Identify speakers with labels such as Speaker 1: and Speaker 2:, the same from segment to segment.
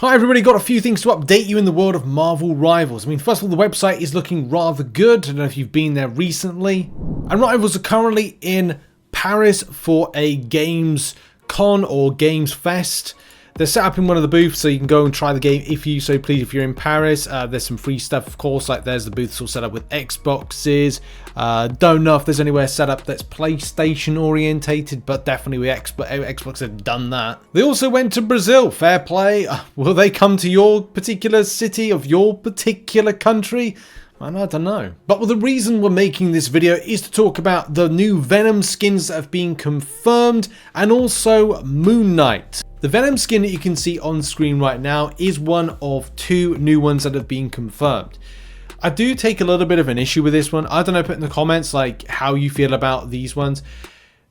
Speaker 1: Hi everybody, got a few things to update you in the world of Marvel Rivals. I mean, first of all, the website is looking rather good. I don't know if you've been there recently. And Rivals are currently in Paris for a Games Con or Games Fest. They're set up in one of the booths, so you can go and try the game if you so please. If you're in Paris, there's some free stuff, of course. Like there's the booths all set up with Xboxes. Don't know if there's anywhere set up that's PlayStation orientated, but definitely Xbox have done that. They also went to Brazil. Fair play. Will they come to your particular city of your particular country? I don't know. But the reason we're making this video is to talk about the new Venom skins that have been confirmed, and also Moon Knight. The Venom skin that you can see on screen right now is one of two new ones that have been confirmed. I do take a little bit of an issue with this one. I don't know, put in the comments like how you feel about these ones.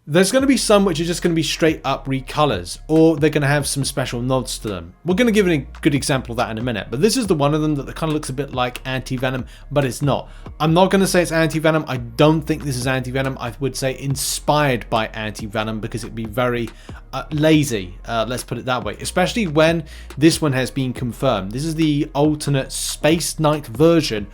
Speaker 1: There's going to be some which are just going to be straight up recolors, or they're going to have some special nods to them. We're going to give a good example of that in a minute, but this is the one of them that kind of looks a bit like anti-Venom, but it's not. I'm not going to say it's anti-Venom. I don't think this is anti-Venom. I would say inspired by anti-Venom, because it'd be very lazy, let's put it that way, especially when this one has been confirmed. This is the alternate Space Knight version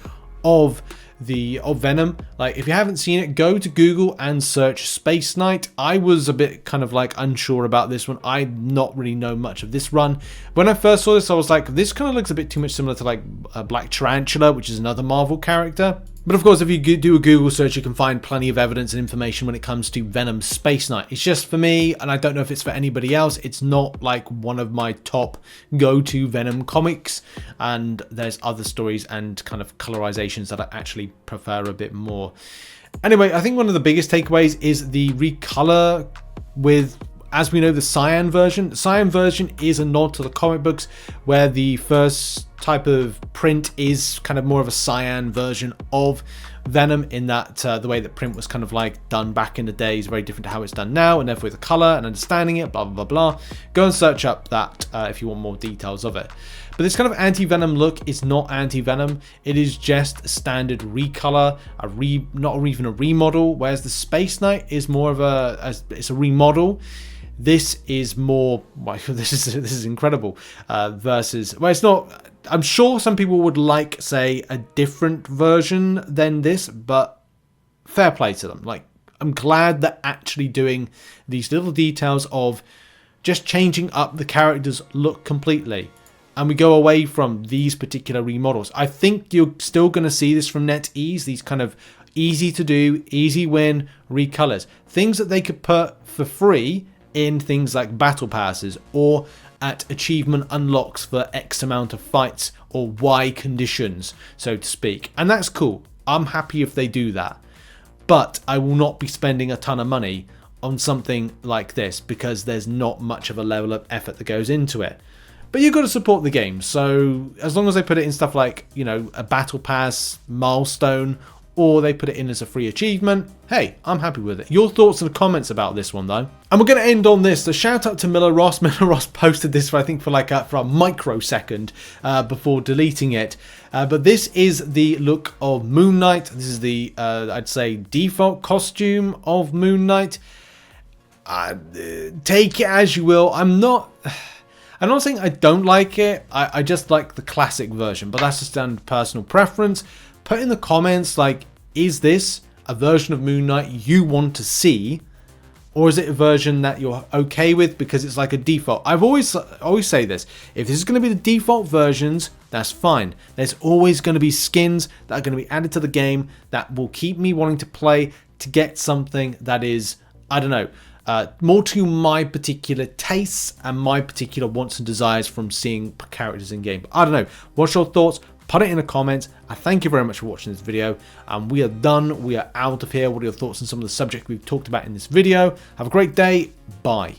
Speaker 1: of Venom. Like, if you haven't seen it, go to Google and search Space Knight. I was a bit kind of like unsure about this one. I not really know much of this run. When I first saw this, I was like, this kind of looks a bit too much similar to like Black Tarantula, which is another Marvel character. But of course, if you do a Google search, you can find plenty of evidence and information when it comes to Venom Space Knight. It's just for me, and I don't know if it's for anybody else, it's not like one of my top go-to Venom comics. And there's other stories and kind of colorizations that I actually prefer a bit more. Anyway, I think one of the biggest takeaways is the recolor with, as we know, the cyan version. The cyan version is a nod to the comic books, where the first type of print is kind of more of a cyan version of Venom, in that the way that print was kind of like done back in the day is very different to how it's done now, and therefore the color and understanding it, blah blah blah blah. Go and search up that if you want more details of it. But this kind of anti-Venom look is not anti-Venom. It is just a standard recolor, not even a remodel, whereas the Space Knight is more of it's a remodel. This is more, well, this is incredible, versus, well, it's not, I'm sure some people would like, say, a different version than this, but fair play to them. Like, I'm glad they're actually doing these little details of just changing up the character's look completely. And we go away from these particular remodels. I think you're still going to see this from NetEase, these kind of easy to do, easy win recolors. Things that they could put for free in things like battle passes, or at achievement unlocks for X amount of fights, or Y conditions, so to speak. And that's cool. I'm happy if they do that. But I will not be spending a ton of money on something like this, because there's not much of a level of effort that goes into it. But you've got to support the game. So as long as they put it in stuff like, you know, a battle pass milestone, or they put it in as a free achievement, hey, I'm happy with it. Your thoughts in the comments about this one, though. And we're going to end on this. So shout out to Miller Ross. Miller Ross posted this, I think, for a microsecond before deleting it. But this is the look of Moon Knight. This is the, I'd say, default costume of Moon Knight. Take it as you will. I'm not saying I don't like it. I just like the classic version, but that's just down to personal preference. Put in the comments, like, is this a version of Moon Knight you want to see, or is it a version that you're okay with because it's like a default? I've always say this: if this is going to be the default versions, that's fine. There's always going to be skins that are going to be added to the game that will keep me wanting to play, to get something that is, I don't know, more to my particular tastes and my particular wants and desires from seeing characters in game. But I don't know. What's your thoughts? Put it in the comments. I thank you very much for watching this video, and we are done. We are out of here. What are your thoughts on some of the subjects we've talked about in this video? Have a great day. Bye.